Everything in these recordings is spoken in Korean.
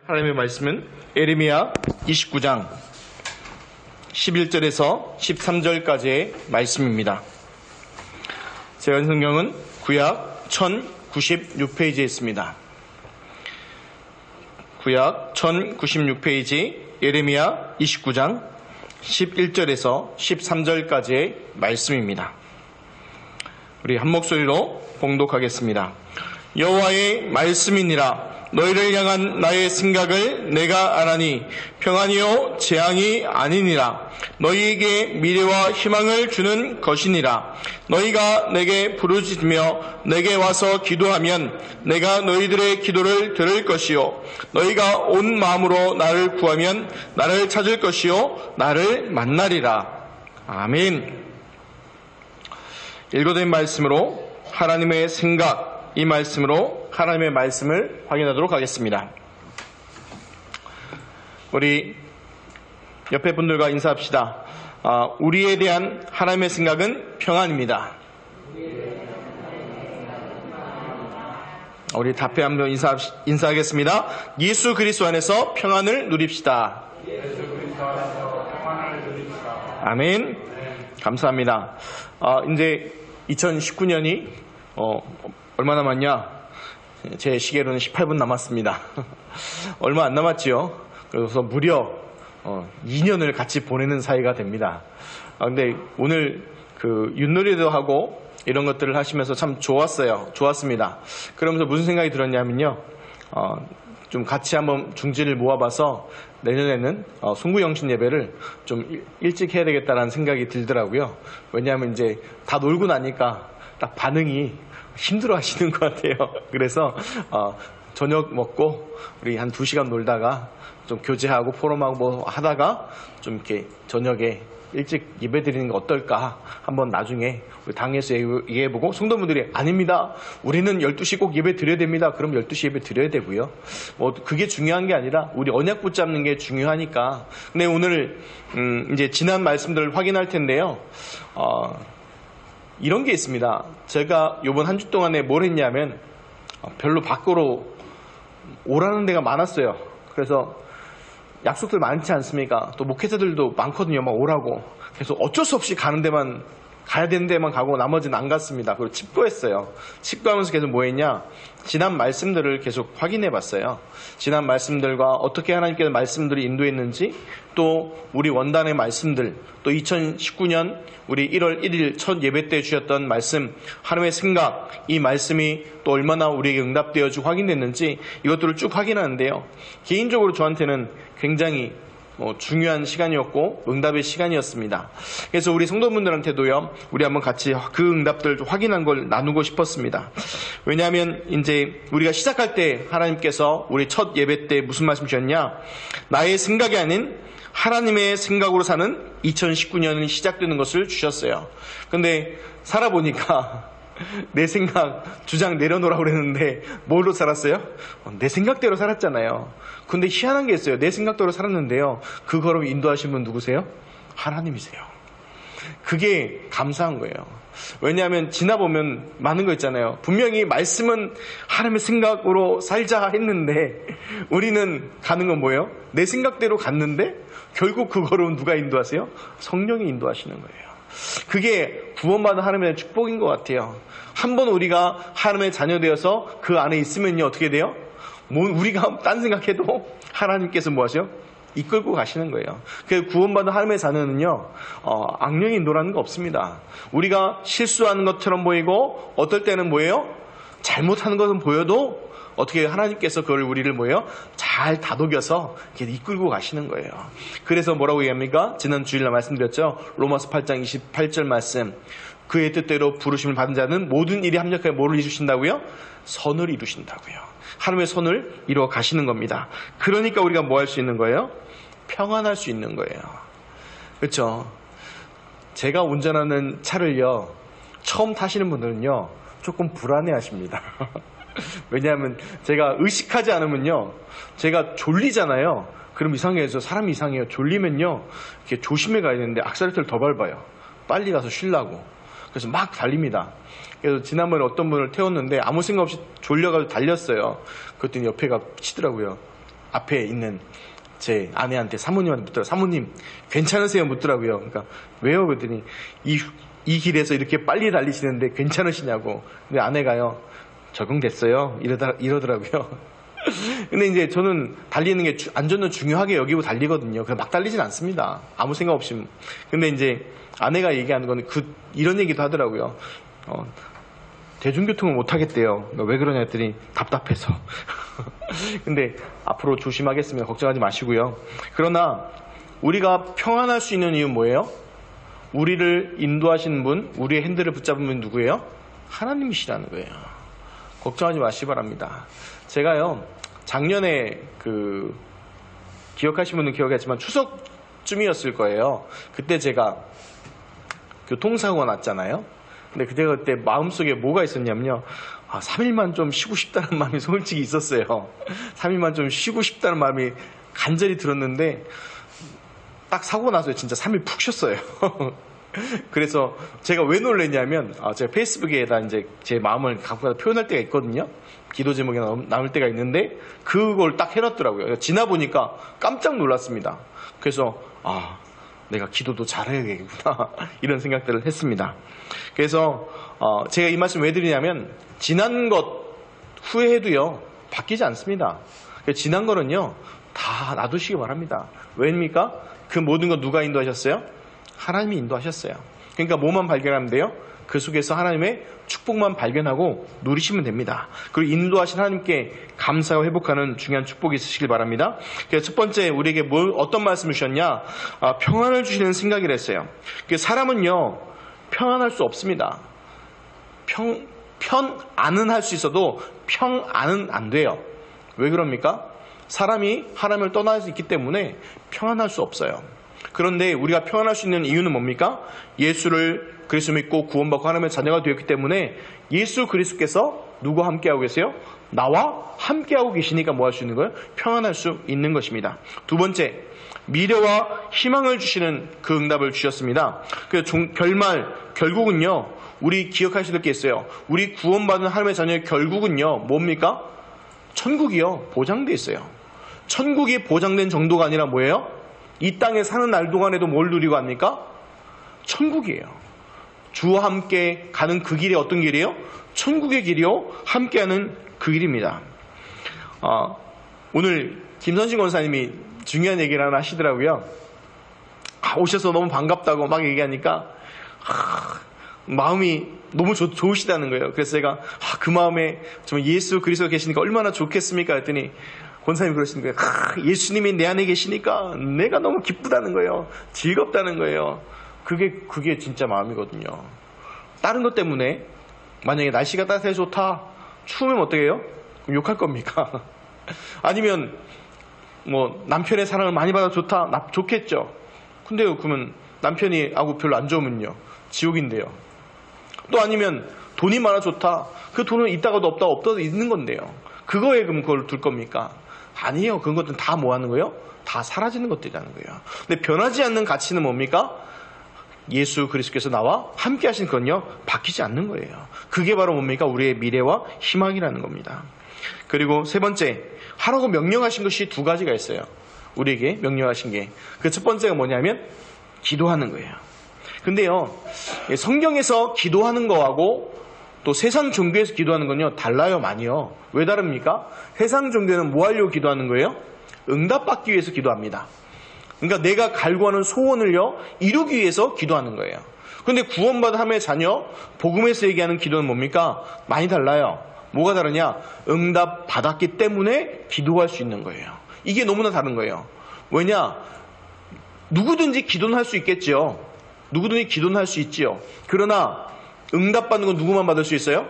하나님의 말씀은 예레미야 29장 11절에서 13절까지의 말씀입니다. 제가 한 성경은 구약 1096페이지에 있습니다. 구약 1096페이지 예레미야 29장 11절에서 13절까지의 말씀입니다. 우리 한 목소리로 봉독하겠습니다. 여호와의 말씀이니라. 너희를 향한 나의 생각을 내가 아나니 평안이요 재앙이 아니니라. 너희에게 미래와 희망을 주는 것이니라. 너희가 내게 부르짖으며 내게 와서 기도하면 내가 너희들의 기도를 들을 것이요 너희가 온 마음으로 나를 구하면 나를 찾을 것이요 나를 만나리라. 아멘. 읽어드린 말씀으로 하나님의 생각, 이 말씀으로 하나님의 말씀을 확인하도록 하겠습니다. 우리 옆에 분들과 인사합시다. 우리에 대한 하나님의 생각은 평안입니다. 우리 답해 한번 인사하겠습니다. 예수 그리스도 안에서 평안을 누립시다. 아멘. 감사합니다. 이제 2019년이 얼마 남았냐? 제 시계로는 18분 남았습니다. 얼마 안 남았지요? 그래서 무려 2년을 같이 보내는 사이가 됩니다. 근데 오늘 윷놀이도 하고 이런 것들을 하시면서 참 좋았습니다. 그러면서 무슨 생각이 들었냐면요. 좀 같이 한번 중지를 모아봐서 내년에는 송구영신 예배를 좀 일찍 해야 되겠다라는 생각이 들더라고요. 왜냐하면 이제 다 놀고 나니까 딱 반응이 힘들어 하시는 것 같아요. 그래서 저녁 먹고 우리 한 2시간 놀다가 좀 교제하고 포럼하고 뭐 하다가 좀 이렇게 저녁에 일찍 예배 드리는 게 어떨까 한번 나중에 우리 당에서 얘기해보고 성도분들이 아닙니다. 우리는 12시 꼭 예배 드려야 됩니다. 그럼 12시 예배 드려야 되고요. 뭐 그게 중요한 게 아니라 우리 언약 붙잡는 게 중요하니까. 근데 오늘 이제 지난 말씀들을 확인할 텐데요. 이런 게 있습니다. 제가 이번 한 주 동안에 뭘 했냐면 별로 밖으로 오라는 데가 많았어요. 그래서 약속들 많지 않습니까? 또 목회자들도 많거든요. 막 오라고. 그래서 어쩔 수 없이 가야 되는 데만 가고 나머지는 안 갔습니다. 그리고 칩거했어요. 칩거하면서 계속 뭐 했냐? 지난 말씀들을 계속 확인해 봤어요. 지난 말씀들과 어떻게 하나님께서 말씀들을 인도했는지, 또 우리 원단의 말씀들, 또 2019년 우리 1월 1일 첫 예배 때 주셨던 말씀, 하나님의 생각, 이 말씀이 또 얼마나 우리에게 응답되어지고 확인됐는지 이것들을 쭉 확인하는데요. 개인적으로 저한테는 굉장히 중요한 시간이었고 응답의 시간이었습니다. 그래서 우리 성도분들한테도요, 우리 한번 같이 그 응답들 확인한 걸 나누고 싶었습니다. 왜냐하면 이제 우리가 시작할 때 하나님께서 우리 첫 예배 때 무슨 말씀 주셨냐? 나의 생각이 아닌 하나님의 생각으로 사는 2019년이 시작되는 것을 주셨어요. 근데 살아보니까 내 생각, 주장 내려놓으라고 그랬는데 뭘로 살았어요? 내 생각대로 살았잖아요. 근데 희한한 게 있어요. 내 생각대로 살았는데요. 그거로 인도하신 분 누구세요? 하나님이세요. 그게 감사한 거예요. 왜냐하면 지나보면 많은 거 있잖아요. 분명히 말씀은 하나님의 생각으로 살자 했는데 우리는 가는 건 뭐예요? 내 생각대로 갔는데 결국 그거로 누가 인도하세요? 성령이 인도하시는 거예요. 그게 구원받은 하나님의 축복인 것 같아요. 한번 우리가 하나님의 자녀 되어서 그 안에 있으면요, 어떻게 돼요? 우리가 딴 생각해도 하나님께서 뭐 하세요? 이끌고 가시는 거예요. 그 구원받은 하나님의 자녀는요, 악령이 인도라는 거 없습니다. 우리가 실수하는 것처럼 보이고, 어떨 때는 뭐예요? 잘못하는 것은 보여도, 어떻게 하나님께서 그걸 우리를 뭐예요? 잘 다독여서 이렇게 이끌고 가시는 거예요. 그래서 뭐라고 얘기합니까? 지난 주일날 말씀드렸죠? 로마서 8장 28절 말씀. 그의 뜻대로 부르심을 받은 자는 모든 일이 합력하여 뭐를 이루신다고요? 선을 이루신다고요. 하나님의 선을 이루어 가시는 겁니다. 그러니까 우리가 뭐 할 수 있는 거예요? 평안할 수 있는 거예요. 그렇죠? 제가 운전하는 차를요, 처음 타시는 분들은요, 조금 불안해 하십니다. 왜냐하면 제가 의식하지 않으면요, 제가 졸리잖아요. 그럼 이상해서 사람이 이상해요. 졸리면요, 이렇게 조심해 가야 되는데 악셀레터를 더 밟아요. 빨리 가서 쉬려고. 그래서 막 달립니다. 그래서 지난번에 어떤 분을 태웠는데 아무 생각 없이 졸려가지고 달렸어요. 그랬더니 옆에가 치더라고요. 앞에 있는 제 아내한테 사모님한테 묻더라고요. 사모님 괜찮으세요? 묻더라고요. 그러니까 왜요? 그랬더니 이 길에서 이렇게 빨리 달리시는데 괜찮으시냐고. 근데 아내가요, 적응됐어요. 이러더라고요. 근데 이제 저는 달리는 게 안전을 중요하게 여기고 달리거든요. 그래서 막 달리진 않습니다. 아무 생각 없이. 근데 이제 아내가 얘기하는 건 이런 얘기도 하더라고요. 대중교통을 못 하겠대요. 그러니까 왜 그러냐 했더니 답답해서. 근데 앞으로 조심하겠습니다. 걱정하지 마시고요. 그러나 우리가 평안할 수 있는 이유는 뭐예요? 우리를 인도하시는 분, 우리의 핸들을 붙잡은 분 누구예요? 하나님이시라는 거예요. 걱정하지 마시기 바랍니다. 제가요, 작년에 기억하시는 분은 기억하지만 추석쯤이었을 거예요. 그때 제가 교통사고가 났잖아요. 근데 그때 마음속에 뭐가 있었냐면요. 3일만 좀 쉬고 싶다는 마음이 솔직히 있었어요. 3일만 좀 쉬고 싶다는 마음이 간절히 들었는데 딱 사고 나서 진짜 3일 푹 쉬었어요. 그래서 제가 왜 놀랐냐면 제가 페이스북에다 이제 제 마음을 갖고 표현할 때가 있거든요. 기도 제목이 남을 때가 있는데 그걸 딱 해놨더라고요. 지나 보니까 깜짝 놀랐습니다. 그래서 내가 기도도 잘해야겠구나 이런 생각들을 했습니다. 그래서 제가 이 말씀 왜 드리냐면 지난 것 후회해도요 바뀌지 않습니다. 지난 거는요 다 놔두시기 바랍니다. 왜입니까? 그 모든 거 누가 인도하셨어요? 하나님이 인도하셨어요. 그러니까 뭐만 발견하면 돼요? 그 속에서 하나님의 축복만 발견하고 누리시면 됩니다. 그리고 인도하신 하나님께 감사와 회복하는 중요한 축복이 있으시길 바랍니다. 그래서 첫 번째 우리에게 어떤 말씀을 주셨냐? 평안을 주시는 생각이라 했어요. 사람은요 평안할 수 없습니다. 편안은 할 수 있어도 평안은 안 돼요. 왜 그럽니까? 사람이 하나님을 떠날 수 있기 때문에 평안할 수 없어요. 그런데 우리가 평안할 수 있는 이유는 뭡니까? 예수를 그리스도 믿고 구원받고 하나님의 자녀가 되었기 때문에 예수 그리스도께서 누구와 함께하고 계세요? 나와 함께하고 계시니까 뭐 할 수 있는 거예요? 평안할 수 있는 것입니다. 두 번째, 미래와 희망을 주시는 그 응답을 주셨습니다. 결국은요, 우리 기억하셔야 될 게 있어요. 우리 구원받은 하나님의 자녀의 결국은요, 뭡니까? 천국이요, 보장되어 있어요. 천국이 보장된 정도가 아니라 뭐예요? 이 땅에 사는 날 동안에도 뭘 누리고 합니까? 천국이에요. 주와 함께 가는 그 길이 어떤 길이에요? 천국의 길이요, 함께하는 그 길입니다. 오늘 김선신 권사님이 중요한 얘기를 하나 하시더라고요. 오셔서 너무 반갑다고 막 얘기하니까 마음이 너무 좋으시다는 거예요. 그래서 제가 그 마음에 정말 예수 그리스도 계시니까 얼마나 좋겠습니까? 했더니 권사님이 그러시는 거예요. 예수님이 내 안에 계시니까 내가 너무 기쁘다는 거예요. 즐겁다는 거예요. 그게 진짜 마음이거든요. 다른 것 때문에 만약에 날씨가 따뜻해서 좋다, 추우면 어떻게 해요? 그럼 욕할 겁니까? 아니면 뭐 남편의 사랑을 많이 받아 좋다, 좋겠죠. 근데요, 그러면 남편이 하고 별로 안 좋으면요, 지옥인데요. 또 아니면 돈이 많아 좋다, 그 돈은 있다가도 없다도 있는 건데요. 그거에 그럼 그걸 둘 겁니까? 아니에요. 그런 것들은 다 뭐 하는 거예요? 다 사라지는 것들이라는 거예요. 근데 변하지 않는 가치는 뭡니까? 예수 그리스도께서 나와 함께 하신 건요, 바뀌지 않는 거예요. 그게 바로 뭡니까? 우리의 미래와 희망이라는 겁니다. 그리고 세 번째, 하라고 명령하신 것이 두 가지가 있어요. 우리에게 명령하신 게. 그 첫 번째가 뭐냐면 기도하는 거예요. 근데요, 성경에서 기도하는 거하고 또 세상 종교에서 기도하는 건요, 달라요, 많이요. 왜 다릅니까? 세상 종교는 뭐 하려고 기도하는 거예요? 응답받기 위해서 기도합니다. 그러니까 내가 갈구하는 소원을요, 이루기 위해서 기도하는 거예요. 그런데 구원받은 하나님의 자녀, 복음에서 얘기하는 기도는 뭡니까? 많이 달라요. 뭐가 다르냐? 응답 받았기 때문에 기도할 수 있는 거예요. 이게 너무나 다른 거예요. 왜냐? 누구든지 기도는 할 수 있겠죠. 누구든지 기도는 할 수 있지요. 그러나 응답받는 건 누구만 받을 수 있어요?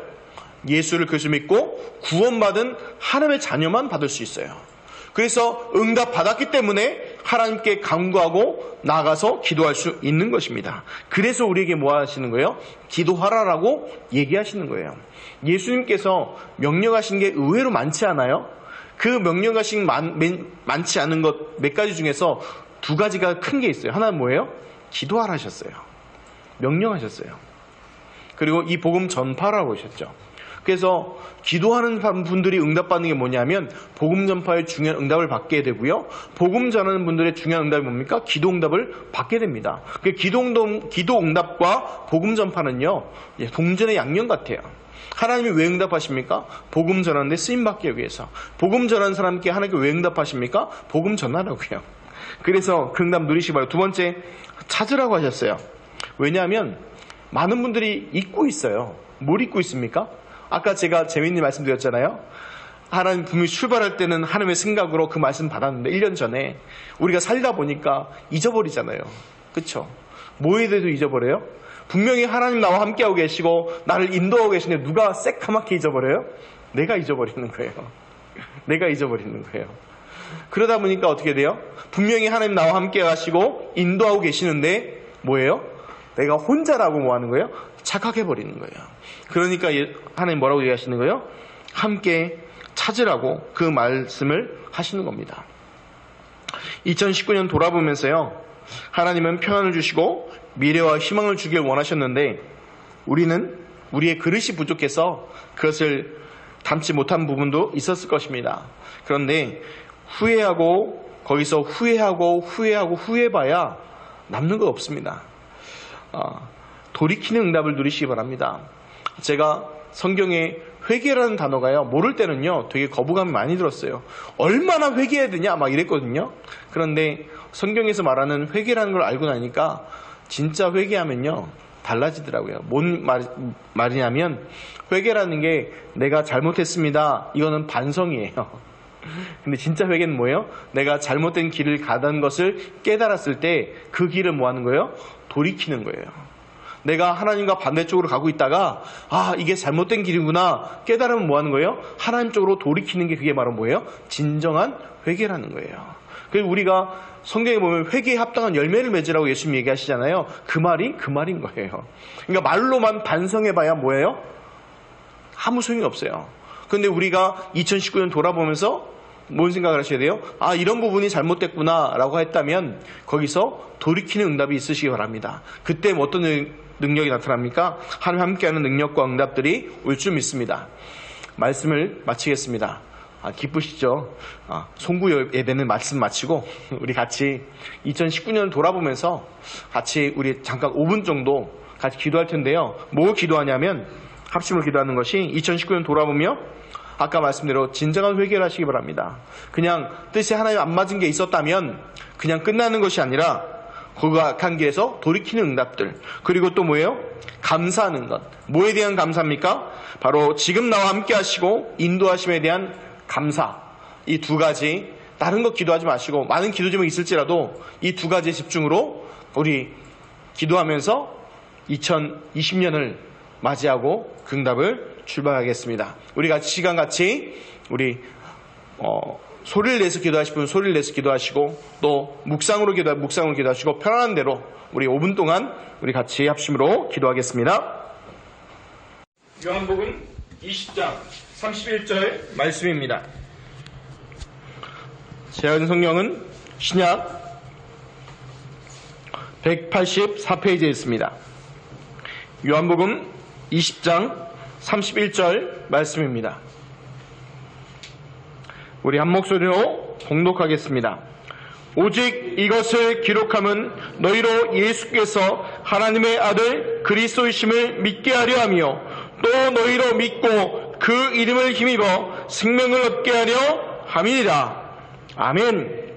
예수를 그리스도 믿고 구원받은 하나님의 자녀만 받을 수 있어요. 그래서 응답 받았기 때문에 하나님께 간구하고 나가서 기도할 수 있는 것입니다. 그래서 우리에게 뭐 하시는 거예요? 기도하라라고 얘기하시는 거예요. 예수님께서 명령하신 게 의외로 많지 않아요? 그 명령하신 많지 않은 것 몇 가지 중에서 두 가지가 큰 게 있어요. 하나는 뭐예요? 기도하라 하셨어요. 명령하셨어요. 그리고 이 복음 전파라고 하셨죠. 그래서 기도하는 분들이 응답받는 게 뭐냐면 복음 전파의 중요한 응답을 받게 되고요. 복음 전하는 분들의 중요한 응답이 뭡니까? 기도 응답을 받게 됩니다. 기도 응답과 복음 전파는요, 동전의 양면 같아요. 하나님이 왜 응답하십니까? 복음 전하는데 쓰임받기 위해서. 복음 전하는 사람께 하나님께 왜 응답하십니까? 복음 전하라고요. 그래서 그 응답 누리시기 바라고. 두 번째, 찾으라고 하셨어요. 왜냐하면 많은 분들이 잊고 있어요. 뭘 잊고 있습니까? 아까 제가 재미있는 말씀 드렸잖아요. 하나님 분명히 출발할 때는 하나님의 생각으로 그 말씀 받았는데 1년 전에 우리가 살다 보니까 잊어버리잖아요. 그렇죠? 뭐에 대해서 잊어버려요? 분명히 하나님 나와 함께하고 계시고 나를 인도하고 계시는데 누가 새까맣게 잊어버려요? 내가 잊어버리는 거예요. 내가 잊어버리는 거예요. 그러다 보니까 어떻게 돼요? 분명히 하나님 나와 함께 하시고 인도하고 계시는데 뭐예요? 내가 혼자라고 뭐 하는 거예요? 착각해버리는 거예요. 그러니까 하나님 뭐라고 얘기하시는 거예요? 함께 찾으라고 그 말씀을 하시는 겁니다. 2019년 돌아보면서요, 하나님은 평안을 주시고 미래와 희망을 주길 원하셨는데 우리는 우리의 그릇이 부족해서 그것을 담지 못한 부분도 있었을 것입니다. 그런데 후회하고 거기서 후회해봐야 남는 거 없습니다. 돌이키는 응답을 누리시기 바랍니다. 제가 성경에 회개라는 단어가요, 모를 때는요 되게 거부감이 많이 들었어요. 얼마나 회개해야 되냐 막 이랬거든요. 그런데 성경에서 말하는 회개라는 걸 알고 나니까 진짜 회개하면요 달라지더라고요. 뭔 말이냐면 회개라는 게 내가 잘못했습니다, 이거는 반성이에요. 근데 진짜 회개는 뭐예요? 내가 잘못된 길을 가던 것을 깨달았을 때 그 길을 뭐 하는 거예요? 돌이키는 거예요. 내가 하나님과 반대쪽으로 가고 있다가 이게 잘못된 길이구나 깨달으면 뭐 하는 거예요? 하나님 쪽으로 돌이키는 게 그게 바로 뭐예요? 진정한 회개라는 거예요. 그래서 우리가 성경에 보면 회개에 합당한 열매를 맺으라고 예수님 얘기하시잖아요. 그 말이 그 말인 거예요. 그러니까 말로만 반성해봐야 뭐예요? 아무 소용이 없어요. 그런데 우리가 2019년 돌아보면서 뭔 생각을 하셔야 돼요? 이런 부분이 잘못됐구나 라고 했다면 거기서 돌이키는 응답이 있으시기 바랍니다. 그때 어떤 능력이 나타납니까? 하나님 함께하는 능력과 응답들이 올 줄 믿습니다. 말씀을 마치겠습니다. 기쁘시죠? 송구 예배는 말씀 마치고 우리 같이 2019년을 돌아보면서 같이 우리 잠깐 5분 정도 같이 기도할 텐데요. 뭐 기도하냐면 합심으로 기도하는 것이 2019년 돌아보며 아까 말씀대로 진정한 회개를 하시기 바랍니다. 그냥 뜻이 하나님 안 맞은 게 있었다면 그냥 끝나는 것이 아니라 그 악한 길에서 돌이키는 응답들, 그리고 또 뭐예요? 감사하는 것. 뭐에 대한 감사입니까? 바로 지금 나와 함께 하시고 인도하심에 대한 감사. 이 두 가지, 다른 거 기도하지 마시고 많은 기도 제목이 있을지라도 이 두 가지에 집중으로 우리 기도하면서 2020년을 맞이하고 그 응답을 출발하겠습니다. 우리 같이 시간 같이 우리 소리를 내서 기도하실 분은 소리를 내서 기도하시고 또 묵상으로 기도하시고 편안한 대로 우리 5분 동안 우리 같이 합심으로 기도하겠습니다. 요한복음 20장 31절 말씀입니다. 제가 성경은 신약 184페이지에 있습니다. 요한복음 20장 31절 말씀입니다. 우리 한 목소리로 봉독하겠습니다. 오직 이것을 기록함은 너희로 예수께서 하나님의 아들 그리스도이심을 믿게 하려 하며 또 너희로 믿고 그 이름을 힘입어 생명을 얻게 하려 함이니라. 아멘.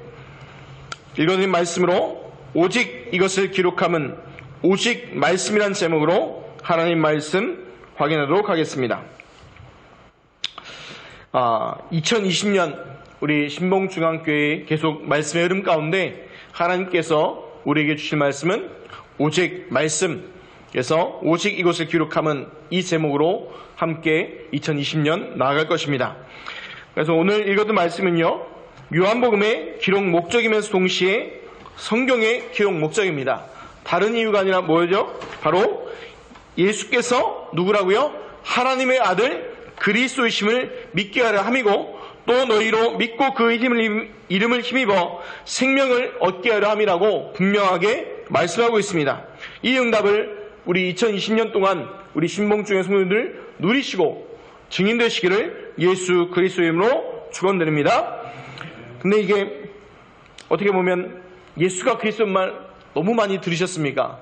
읽어드린 말씀으로 오직 이것을 기록함은 오직 말씀이란 제목으로 하나님 말씀 확인하도록 하겠습니다. 2020년 우리 신봉중앙교회 계속 말씀의 흐름 가운데 하나님께서 우리에게 주실 말씀은 오직 말씀. 그래서 오직 이것을 기록함은 이 제목으로 함께 2020년 나아갈 것입니다. 그래서 오늘 읽었던 말씀은요, 요한복음의 기록 목적이면서 동시에 성경의 기록 목적입니다. 다른 이유가 아니라 뭐죠? 바로 예수께서 누구라고요? 하나님의 아들 그리스도이심을 믿게 하려 함이고 또 너희로 믿고 그 이름을 힘입어 생명을 얻게 하려 함이라고 분명하게 말씀하고 있습니다. 이 응답을 우리 2020년 동안 우리 신봉중의 성도들 누리시고 증인되시기를 예수 그리스도의 이름으로 축원드립니다. 근데 이게 어떻게 보면 예수가 그리스도인 말 너무 많이 들으셨습니까?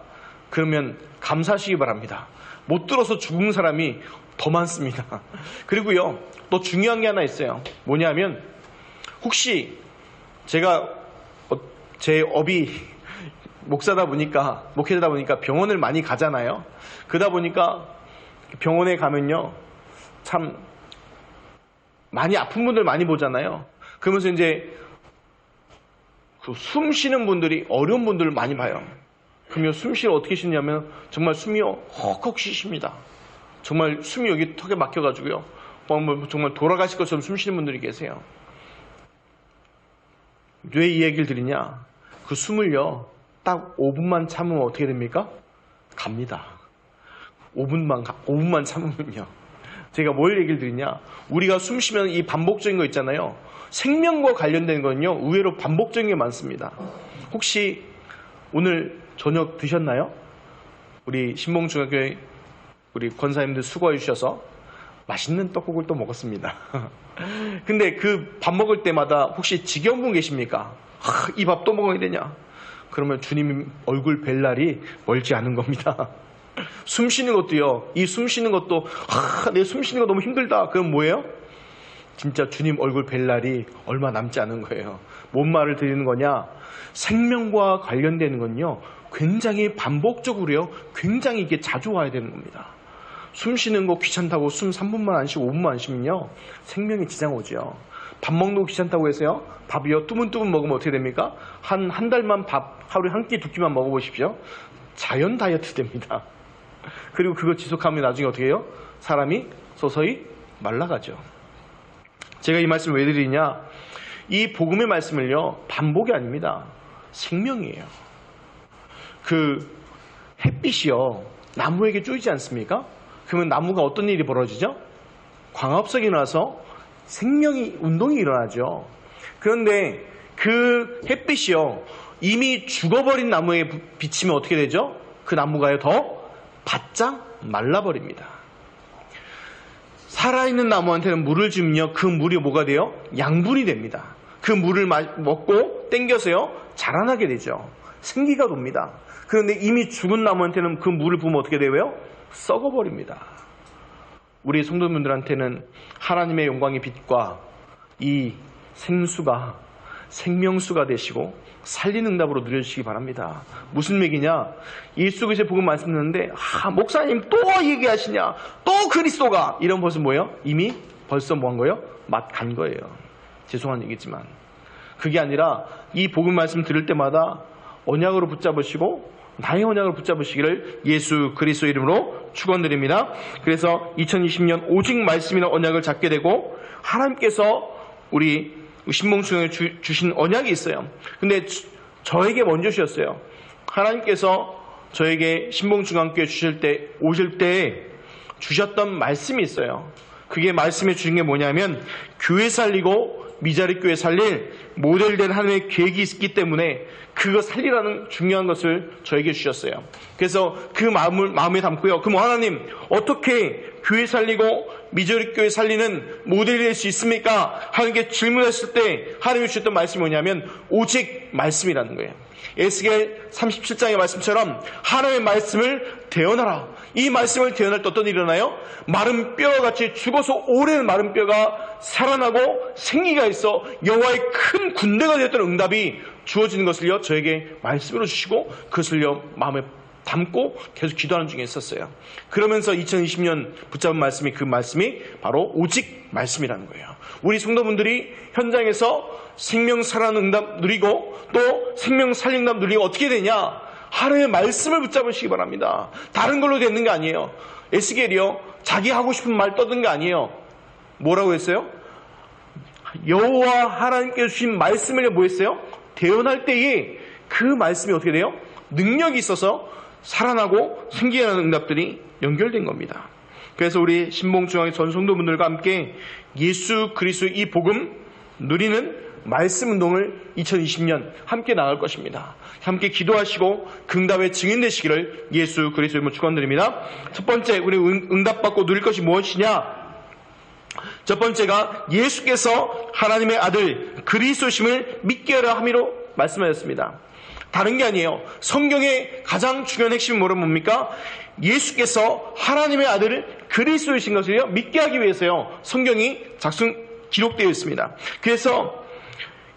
그러면 감사하시기 바랍니다. 못 들어서 죽은 사람이 더 많습니다. 그리고요, 또 중요한 게 하나 있어요. 뭐냐면 혹시 제가 제 업이 목회자다 보니까 병원을 많이 가잖아요. 그러다 보니까 병원에 가면요, 참 많이 아픈 분들 많이 보잖아요. 그러면서 이제 숨 쉬는 분들이 어려운 분들을 많이 봐요. 그러면 숨 쉬를 어떻게 쉬냐면 정말 숨이 헉헉 쉬십니다. 정말 숨이 여기 턱에 막혀가지고요, 정말 돌아가실 것처럼 숨 쉬는 분들이 계세요. 왜 이 얘기를 드리냐? 그 숨을요, 딱 5분만 참으면 어떻게 됩니까? 갑니다. 5분만 참으면요. 제가 뭘 얘기를 드리냐? 우리가 숨 쉬면 이 반복적인 거 있잖아요. 생명과 관련된 건요, 의외로 반복적인 게 많습니다. 혹시 오늘 저녁 드셨나요? 우리 신봉중학교에 우리 권사님들 수고해 주셔서 맛있는 떡국을 또 먹었습니다. 근데 그 밥 먹을 때마다 혹시 지겨운 분 계십니까? 이 밥 또 먹어야 되냐? 그러면 주님 얼굴 뵐 날이 멀지 않은 겁니다. 숨 쉬는 것도요, 이 숨 쉬는 것도 내 숨 쉬는 거 너무 힘들다. 그럼 뭐예요? 진짜 주님 얼굴 뵐 날이 얼마 남지 않은 거예요. 뭔 말을 드리는 거냐? 생명과 관련되는 건요, 굉장히 반복적으로요, 굉장히 이게 자주 와야 되는 겁니다. 숨 쉬는 거 귀찮다고 숨 3분만 안 쉬고 5분만 안 쉬면요, 생명에 지장 오죠. 밥 먹는 거 귀찮다고 해서요, 밥이요 뚜문뚜문 먹으면 어떻게 됩니까? 한 달만 밥 하루에 한 끼 두 끼만 먹어보십시오. 자연 다이어트 됩니다. 그리고 그거 지속하면 나중에 어떻게 해요? 사람이 서서히 말라가죠. 제가 이 말씀을 왜 드리냐? 이 복음의 말씀을요, 반복이 아닙니다. 생명이에요. 그 햇빛이요, 나무에게 쪼이지 않습니까? 그러면 나무가 어떤 일이 벌어지죠? 광합성이 일어나서 운동이 일어나죠. 그런데 그 햇빛이요, 이미 죽어버린 나무에 비치면 어떻게 되죠? 그 나무가요, 더 바짝 말라버립니다. 살아있는 나무한테는 물을 주면요, 그 물이 뭐가 돼요? 양분이 됩니다. 그 물을 먹고 땡겨서요, 자라나게 되죠. 생기가 돕니다. 그런데 이미 죽은 나무한테는 그 물을 부으면 어떻게 돼요? 썩어버립니다. 우리 성도님들한테는 하나님의 영광의 빛과 이 생수가 생명수가 되시고 살리는 응답으로 누려주시기 바랍니다. 무슨 얘기냐? 예수 그리스도의 복음 말씀드렸는데 목사님 또 얘기하시냐? 또 그리스도가 이런 것은 뭐예요? 이미 벌써 뭐 한 거예요? 맛 간 거예요. 죄송한 얘기지만 그게 아니라 이 복음 말씀 들을 때마다 언약으로 붙잡으시고 나의 언약을 붙잡으시기를 예수 그리스도 이름으로 축원드립니다. 그래서 2020년 오직 말씀이나 언약을 잡게 되고 하나님께서 우리 신봉중에 주신 언약이 있어요. 근데 저에게 먼저 주셨어요. 하나님께서 저에게 신봉중학교에 오실 때 주셨던 말씀이 있어요. 그게 말씀해 주신 게 뭐냐면 교회 살리고 미자리 교회 살릴 모델된 하나님의 계획이 있기 때문에 그거 살리라는 중요한 것을 저에게 주셨어요. 그래서 그 마음에 담고요. 그럼 하나님 어떻게 교회 살리고 미자리 교회 살리는 모델이 될 수 있습니까? 하나님께 질문했을 때 하나님이 주셨던 말씀이 뭐냐면 오직 말씀이라는 거예요. 에스겔 37장의 말씀처럼 하나님의 말씀을 대언하라. 이 말씀을 대언할 때 어떤 일이 일어나요? 마른 뼈와 같이 죽어서 오랜 마른 뼈가 살아나고 생기가 있어 여호와의 큰 군대가 되었던 응답이 주어지는 것을요 저에게 말씀으로 주시고 그것을요 마음에 담고 계속 기도하는 중에 있었어요. 그러면서 2020년 붙잡은 말씀이 그 말씀이 바로 오직 말씀이라는 거예요. 우리 성도분들이 현장에서 생명 살아나는 응답 누리고 또 생명 살리는 응답 누리고 어떻게 되냐? 하나님의 말씀을 붙잡으시기 바랍니다. 다른 걸로 되는 게 아니에요. 에스겔이요 자기 하고 싶은 말 떠든 게 아니에요. 뭐라고 했어요? 여호와 하나님께서 주신 말씀을 뭐 했어요? 대언할 때에 그 말씀이 어떻게 돼요? 능력이 있어서 살아나고 생기게 하는 응답들이 연결된 겁니다. 그래서 우리 신봉중앙의 전 성도분들과 함께 예수 그리스도 이 복음 누리는 말씀 운동을 2020년 함께 나갈 것입니다. 함께 기도하시고 그 응답의 증인 되시기를 예수 그리스도 이름으로 축원드립니다. 첫 번째 우리 응답받고 누릴 것이 무엇이냐? 첫 번째가 예수께서 하나님의 아들 그리스도심을 믿게 하려 함이로 말씀하셨습니다. 다른 게 아니에요. 성경의 가장 중요한 핵심은 뭡니까? 예수께서 하나님의 아들 그리스도이신 것을요 믿게 하기 위해서요 성경이 기록되어 있습니다. 그래서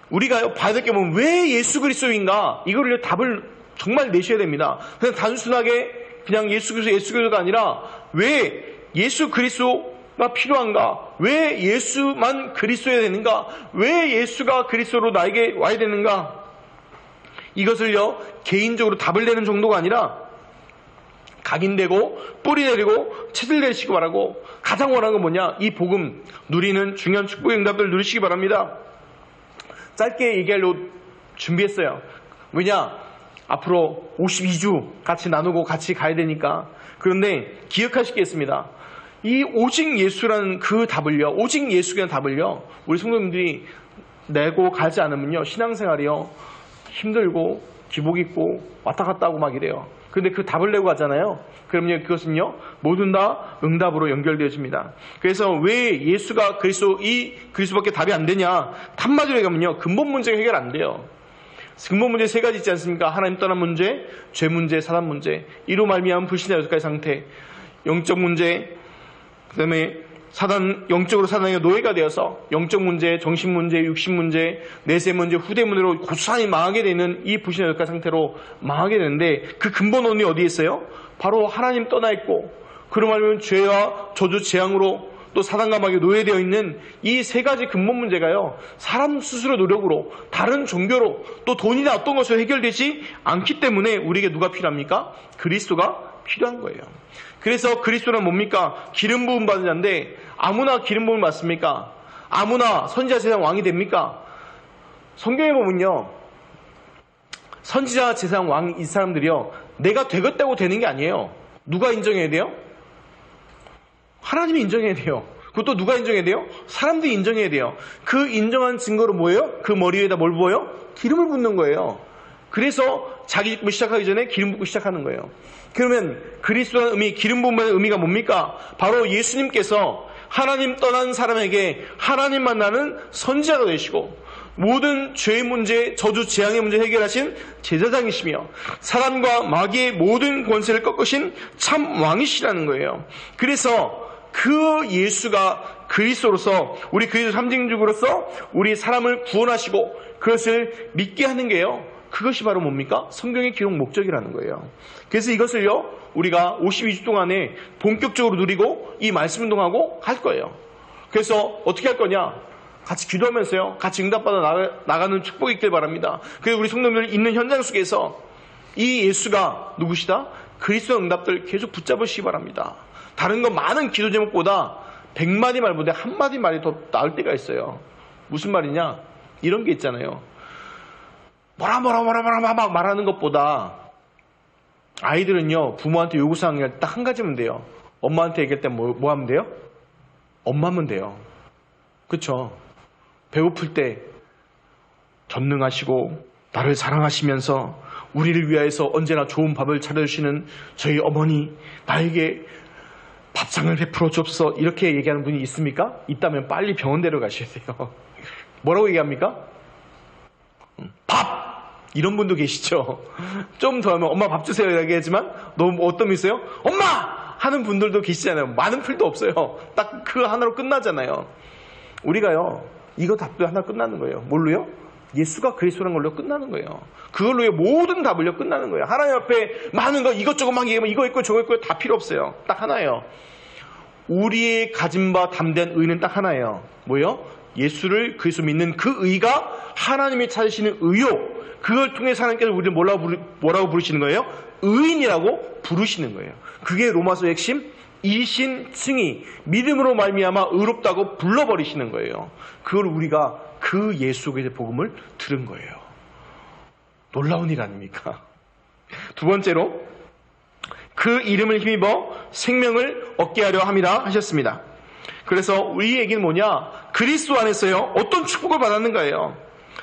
우리가 봐야 될 게 뭐냐면 왜 예수 그리스도인가? 이거를 답을 정말 내셔야 됩니다. 그냥 단순하게 그냥 예수 그리스도가 아니라 왜 예수 그리스도가 필요한가? 왜 예수만 그리스도여야 되는가? 왜 예수가 그리스도로 나에게 와야 되는가? 이것을요 개인적으로 답을 내는 정도가 아니라 각인되고 뿌리 내리고 채들 내리시기 바라고, 가장 원하는 건 뭐냐? 이 복음 누리는 중요한 축복의 응답을 누리시기 바랍니다. 짧게 얘기하려고 준비했어요. 왜냐? 앞으로 52주 같이 나누고 같이 가야 되니까. 그런데 기억하시겠습니다. 이 오직 예수라는 그 답을요, 오직 예수라는 답을요 우리 성도님들이 내고 가지 않으면요 신앙생활이요 힘들고 기복 있고 왔다 갔다 하고 막 이래요. 그런데 그 답을 내고 가잖아요. 그럼요 그것은요 모든 다 응답으로 연결되어집니다. 그래서 왜 예수가 그리스도밖에 답이 안 되냐? 한마디로 얘기하면요 근본 문제가 해결 안 돼요. 근본 문제 세 가지 있지 않습니까? 하나님 떠난 문제, 죄 문제, 사단 문제, 이로 말미암은 불신의 6가지 상태, 영적 문제, 그 다음에 영적으로 사단에게 노예가 되어서 영적 문제, 정신 문제, 육신 문제, 내세 문제, 후대 문제로 고스란히 망하게 되는 이 불신의 6가지 상태로 망하게 되는데, 그 근본 원인이 어디에 있어요? 바로 하나님 떠나 있고, 그로 말하면 죄와 저주 재앙으로 또 사단과 마귀에 노예되어 있는 이 세 가지 근본 문제가요 사람 스스로 노력으로, 다른 종교로, 또 돈이나 어떤 것으로 해결되지 않기 때문에 우리에게 누가 필요합니까? 그리스도가 필요한 거예요. 그래서 그리스도는 뭡니까? 기름 부음 받은 자인데 아무나 기름 부음을 받습니까? 아무나 선지자 제사장 왕이 됩니까? 성경에 보면요 선지자 제사장 왕 이 사람들이요 내가 되겠다고 되는 게 아니에요. 누가 인정해야 돼요? 하나님이 인정해야 돼요. 그것도 누가 인정해야 돼요? 사람들이 인정해야 돼요. 그 인정한 증거로 뭐예요? 그 머리 위에다 뭘 부어요? 기름을 붓는 거예요. 그래서 자기 믿고 시작하기 전에 기름 붓고 시작하는 거예요. 그러면 그리스도라는 의미, 기름 부음의 의미가 뭡니까? 바로 예수님께서 하나님 떠난 사람에게 하나님 만나는 선지자가 되시고, 모든 죄의 문제, 저주, 재앙의 문제 해결하신 제사장이시며, 사단과 마귀의 모든 권세를 꺾으신 참 왕이시라는 거예요. 그래서 그 예수가 그리스도로서, 우리 그리스도 삼징죽으로서 우리 사람을 구원하시고 그것을 믿게 하는 게요, 그것이 바로 뭡니까? 성경의 기록 목적이라는 거예요. 그래서 이것을요 우리가 52주 동안에 본격적으로 누리고 이 말씀 운동하고 할 거예요. 그래서 어떻게 할 거냐? 같이 기도하면서요 같이 응답받아 나가는 축복이 있길 바랍니다. 그래서 우리 성도님들 있는 현장 속에서 이 예수가 누구시다? 그리스도 응답들 계속 붙잡으시기 바랍니다. 다른 건 많은 기도 제목보다 100마디 말보다 1마디 말이 더 나을 때가 있어요. 무슨 말이냐? 이런 게 있잖아요. 뭐라 막 말하는 것보다 아이들은요 부모한테 요구사항이 딱 한 가지면 돼요. 엄마한테 얘기할 때 뭐 하면 돼요? 엄마면 돼요. 그쵸? 배고플 때 전능하시고 나를 사랑하시면서 우리를 위하여서 언제나 좋은 밥을 차려주시는 저희 어머니, 나에게 밥상을 베풀어 줍소, 이렇게 얘기하는 분이 있습니까? 있다면 빨리 병원 데려가셔야 돼요. 뭐라고 얘기합니까? 밥! 이런 분도 계시죠. 좀 더 하면 엄마 밥 주세요 이야기하지만 너무 어떤 분 있어요? 엄마! 하는 분들도 계시잖아요. 많은 필요도 없어요. 딱 그 하나로 끝나잖아요. 우리가요 이거 답도 하나 끝나는 거예요. 뭘로요? 예수가 그리스도라는 걸로 끝나는 거예요. 그걸로요 모든 답을요 끝나는 거예요. 하나님 앞에 많은 거 이것저것 막 얘기하면 이거 있고 저거 있고 다 필요 없어요. 딱 하나예요. 우리의 가진 바 담대한 의는 딱 하나예요. 뭐예요? 예수를 그리스도 믿는 그 의가 하나님이 찾으시는 의요. 그걸 통해서 하나님께서 우리를 뭐라고 부르시는 거예요? 의인이라고 부르시는 거예요. 그게 로마서의 핵심, 이신칭의, 믿음으로 말미암아 의롭다고 불러버리시는 거예요. 그걸 우리가 그 예수의 복음을 들은 거예요. 놀라운 일 아닙니까? 두 번째로 그 이름을 힘입어 생명을 얻게 하려 함이라 하셨습니다. 그래서 우리 얘기는 뭐냐? 그리스도 안에서요 어떤 축복을 받았는가예요.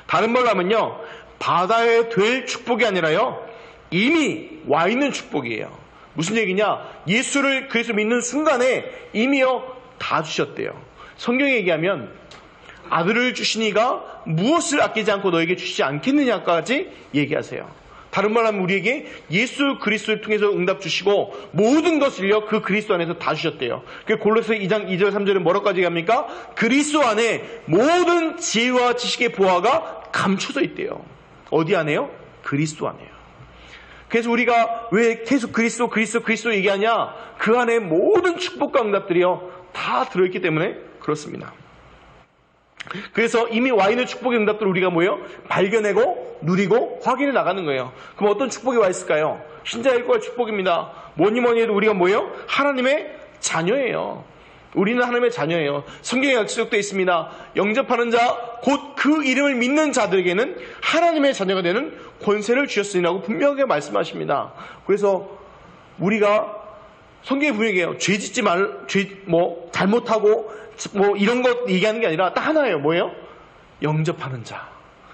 다른 말로 하면요 받아야 될 축복이 아니라요 이미 와 있는 축복이에요. 무슨 얘기냐? 예수를 그리스도 믿는 순간에 이미요 다 주셨대요. 성경에 얘기하면 아들을 주시니가 무엇을 아끼지 않고 너에게 주시지 않겠느냐까지 얘기하세요. 다른 말로 하면 우리에게 예수 그리스도를 통해서 응답 주시고 모든 것을요 그 그리스도 안에서 다 주셨대요. 골로새 2장 2절 3절은 뭐라고까지 얘기합니까? 그리스도 안에 모든 지혜와 지식의 보화가 감춰져 있대요. 어디 안에요? 그리스도 안에요. 그래서 우리가 왜 계속 그리스도 얘기하냐? 그 안에 모든 축복과 응답들이요 다 들어있기 때문에 그렇습니다. 그래서 이미 와 있는 축복의 응답들을 우리가 뭐예요? 발견하고 누리고 확인해 나가는 거예요. 그럼 어떤 축복이 와 있을까요? 신자의 일과의 축복입니다. 뭐니 해도 우리가 뭐예요? 하나님의 자녀예요. 우리는 하나님의 자녀예요. 성경에 약속되어 있습니다. 영접하는 자 곧 그 이름을 믿는 자들에게는 하나님의 자녀가 되는 권세를 주셨으니라고 분명하게 말씀하십니다. 그래서 우리가 성경에 분명히 해요. 죄 짓지 잘못하고 이런 것 얘기하는 게 아니라 딱 하나예요. 뭐예요? 영접하는 자.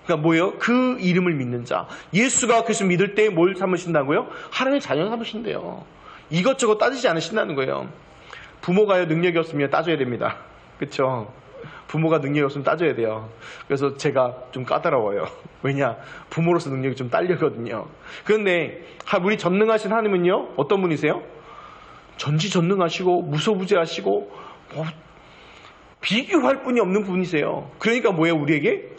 그러니까 뭐예요? 그 이름을 믿는 자. 예수가 그리스도 믿을 때 뭘 삼으신다고요? 하나님의 자녀 삼으신대요. 이것저것 따지지 않으신다는 거예요. 부모가요 능력이 없으면 따져야 됩니다. 그렇죠? 부모가 능력이 없으면 따져야 돼요. 그래서 제가 좀 까다로워요. 왜냐? 부모로서 능력이 좀 딸리거든요. 그런데 우리 전능하신 하나님은요 어떤 분이세요? 전지전능하시고 무소부재하시고 비교할 분이 없는 분이세요. 그러니까 뭐예요? 우리에게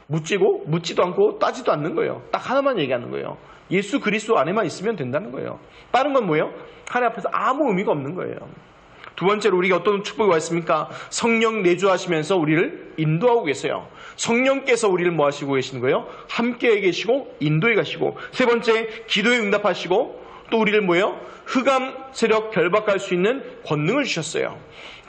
묻지도 않고 따지도 않는 거예요. 딱 하나만 얘기하는 거예요. 예수 그리스도 안에만 있으면 된다는 거예요. 다른 건 뭐예요? 하나님 앞에서 아무 의미가 없는 거예요. 두 번째로 우리가 어떤 축복이 와 있습니까? 성령 내주하시면서 우리를 인도하고 계세요. 성령께서 우리를 뭐 하시고 계시는 거예요? 함께 계시고 인도해 가시고. 세 번째, 기도에 응답하시고 또 우리를 뭐예요? 흑암 세력 결박할 수 있는 권능을 주셨어요.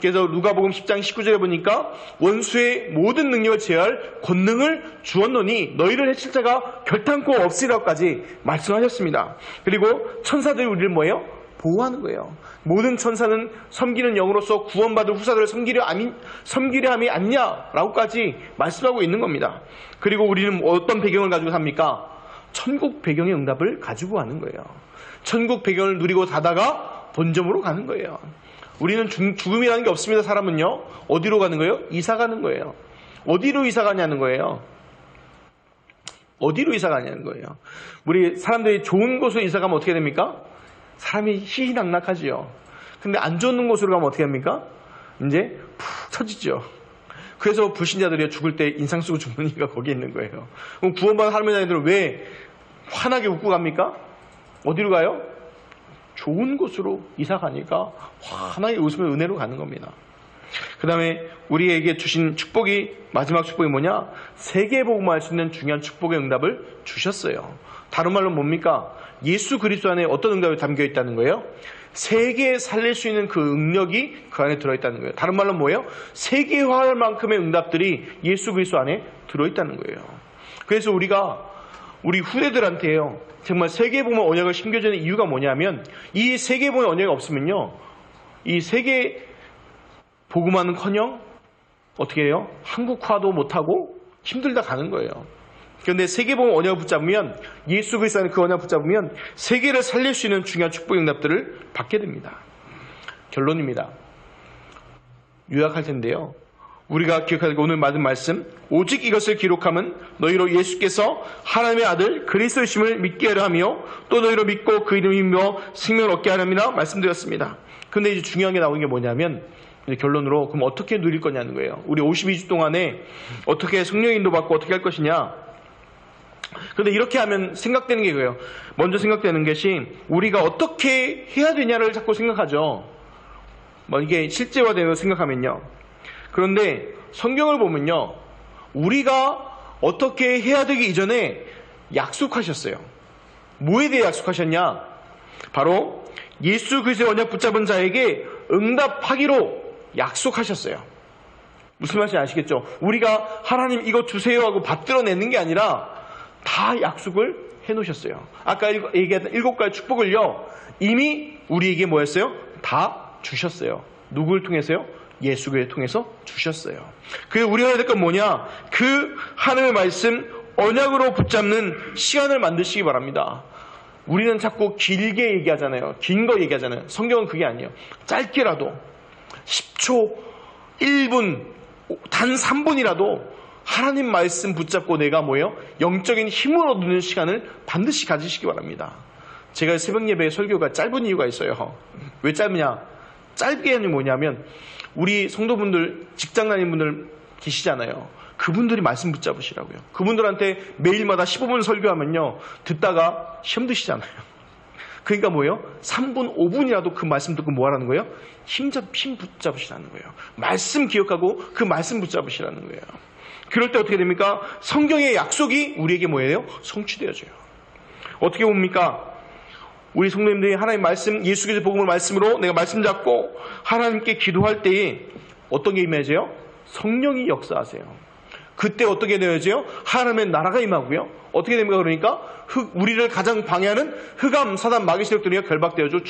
그래서 누가복음 10장 19절에 보니까 원수의 모든 능력을 제어할 권능을 주었노니 너희를 해칠 자가 결탄코 없으리라고까지 말씀하셨습니다. 그리고 천사들이 우리를 뭐예요? 보호하는 거예요. 모든 천사는 섬기는 영으로서 구원받을 후사들을 섬기려 함이 아니냐라고까지 말씀하고 있는 겁니다. 그리고 우리는 어떤 배경을 가지고 삽니까? 천국 배경의 응답을 가지고 가는 거예요. 천국 배경을 누리고 가다가 본점으로 가는 거예요. 우리는 죽음이라는 게 없습니다. 사람은요. 어디로 가는 거예요? 이사 가는 거예요. 어디로 이사 가냐는 거예요. 어디로 이사 가냐는 거예요. 우리 사람들이 좋은 곳으로 이사 가면 어떻게 됩니까? 사람이 희희낙낙하지요. 근데 안 좋은 곳으로 가면 어떻게 합니까? 이제 푹 처지죠. 그래서 불신자들이 죽을 때 인상 쓰고 죽는 이유가 거기 있는 거예요. 그럼 구원받은 할머니들은 왜 환하게 웃고 갑니까? 어디로 가요? 좋은 곳으로 이사 가니까 환하게 웃으며 은혜로 가는 겁니다. 그 다음에 우리에게 주신 축복이, 마지막 축복이 뭐냐? 세계복음을 할 수 있는 중요한 축복의 응답을 주셨어요. 다른 말로 뭡니까? 예수 그리스도 안에 어떤 응답이 담겨 있다는 거예요? 세계에 살릴 수 있는 그 능력이 그 안에 들어있다는 거예요. 다른 말로 뭐예요? 세계화할 만큼의 응답들이 예수 그리스도 안에 들어있다는 거예요. 그래서 우리 후대들한테요, 정말 세계복음의 언약을 심겨주는 이유가 뭐냐면, 이 세계복음의 언약이 없으면요, 이 세계 복음화는커녕 어떻게 해요? 한국화도 못하고 힘들다 가는 거예요. 그런데 세계복음 언약을 붙잡으면, 예수 그리스도 안에 그 언약을 붙잡으면 세계를 살릴 수 있는 중요한 축복의 응답들을 받게 됩니다. 결론입니다. 요약할 텐데요, 우리가 기억할 오늘 받은 말씀, 오직 이것을 기록함은 너희로 예수께서 하나님의 아들 그리스도이심을 믿게 하려 하며 또 너희로 믿고 그 이름을 믿어 생명을 얻게 하려니라 말씀드렸습니다. 그런데 이제 중요한 게 나오는 게 뭐냐면, 이제 결론으로 그럼 어떻게 누릴 거냐는 거예요. 우리 52주 동안에 어떻게 성령 인도 받고 어떻게 할 것이냐. 그런데 이렇게 하면 생각되는 게 그거예요. 먼저 생각되는 것이 우리가 어떻게 해야 되냐를 자꾸 생각하죠. 이게 실제화되는 걸 생각하면요. 그런데 성경을 보면요, 우리가 어떻게 해야 되기 이전에 약속하셨어요. 뭐에 대해 약속하셨냐? 바로 예수 그리스도의 언약 붙잡은 자에게 응답하기로 약속하셨어요. 무슨 말인지 아시겠죠? 우리가 하나님 이거 주세요 하고 받들어내는 게 아니라 다 약속을 해놓으셨어요. 아까 얘기했던 7가지 축복을요, 이미 우리에게 뭐였어요? 다 주셨어요. 누구를 통해서요? 예수 그리스도를 통해서 주셨어요. 그래서 우리가 해야 될 건 뭐냐? 그 하나님의 말씀 언약으로 붙잡는 시간을 만드시기 바랍니다. 우리는 자꾸 길게 얘기하잖아요. 긴 거 얘기하잖아요. 성경은 그게 아니에요. 짧게라도 10초 1분, 단 3분이라도 하나님 말씀 붙잡고 내가 뭐예요? 영적인 힘을 얻는 시간을 반드시 가지시기 바랍니다. 제가 새벽 예배 설교가 짧은 이유가 있어요. 왜 짧으냐? 짧게 하는 뭐냐면 우리 성도분들, 직장 다니는 분들 계시잖아요. 그분들이 말씀 붙잡으시라고요. 그분들한테 매일마다 15분 설교하면요, 듣다가 시험 드시잖아요. 그러니까 뭐예요? 3분, 5분이라도 그 말씀 듣고 뭐 하라는 거예요? 힘 붙잡으시라는 거예요. 말씀 기억하고 그 말씀 붙잡으시라는 거예요. 그럴 때 어떻게 됩니까? 성경의 약속이 우리에게 뭐예요? 성취되어져요. 어떻게 봅니까? 우리 성도님들이 하나님 말씀, 예수 그리스도 복음을 말씀으로 내가 말씀 잡고 하나님께 기도할 때에 어떤 게 임해져요? 성령이 역사하세요. 그때 어떻게 되어져요? 하나님의 나라가 임하고요. 어떻게 됩니까? 그러니까 우리를 가장 방해하는 흑암, 사단, 마귀 세력들이 결박되어져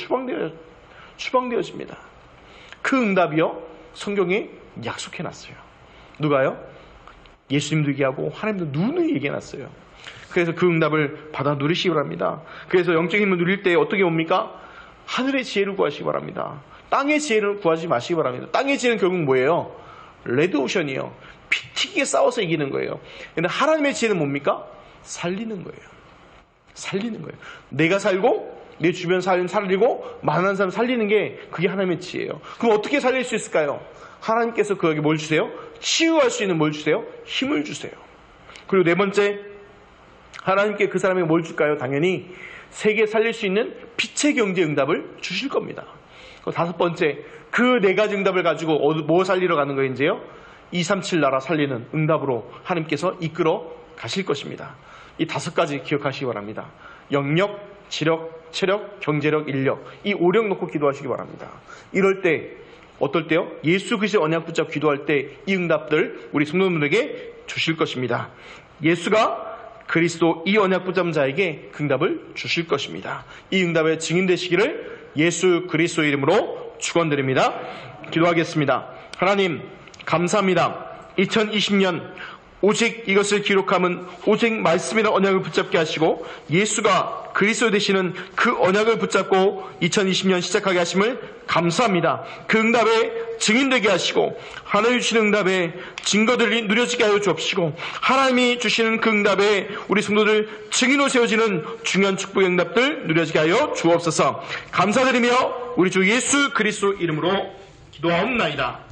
추방되어집니다. 그 응답이요, 성경에 약속해놨어요. 누가요? 예수님도 얘기하고 하나님도 누누이 얘기해놨어요. 그래서 그 응답을 받아 누리시기 바랍니다. 그래서 영적인 힘을 누릴 때 어떻게 옵니까? 하늘의 지혜를 구하시기 바랍니다. 땅의 지혜를 구하지 마시기 바랍니다. 땅의 지혜는 결국 뭐예요? 레드오션이요. 피 튀기게 싸워서 이기는 거예요. 근데 하나님의 지혜는 뭡니까? 살리는 거예요. 살리는 거예요. 내가 살고 내 주변 살리고 많은 사람 살리는 게 그게 하나님의 지혜예요. 그럼 어떻게 살릴 수 있을까요? 하나님께서 그에게 뭘 주세요? 치유할 수 있는 뭘 주세요? 힘을 주세요. 그리고 네 번째, 하나님께 그 사람에게 뭘 줄까요? 당연히 세계 살릴 수 있는 빛의 경제 응답을 주실 겁니다. 다섯 번째, 그 네 가지 응답을 가지고 뭐 살리러 가는 거예요? 이제요? 237 나라 살리는 응답으로 하나님께서 이끌어 가실 것입니다. 이 다섯 가지 기억하시기 바랍니다. 영력, 지력, 체력, 경제력, 인력, 이 5력 놓고 기도하시기 바랍니다. 이럴 때 어떨 때요? 예수 그리스도의 언약 붙잡고 기도할 때 이 응답들 우리 성도님들에게 주실 것입니다. 예수가 그리스도 이 언약 붙잡은 자에게 그 응답을 주실 것입니다. 이 응답의 증인 되시기를 예수 그리스도 이름으로 축원드립니다. 기도하겠습니다. 하나님 감사합니다. 2020년 오직 이것을 기록함은 오직 말씀이라는 언약을 붙잡게 하시고 예수가 그리스도 되시는 그 언약을 붙잡고 2020년 시작하게 하심을 감사합니다. 그 응답에 증인되게 하시고 하나님이 주시는 응답에 증거들이 누려지게 하여 주옵시고 하나님이 주시는 그 응답에 우리 성도들 증인으로 세워지는 중요한 축복의 응답들 누려지게 하여 주옵소서. 감사드리며 우리 주 예수 그리스도 이름으로 기도하옵나이다.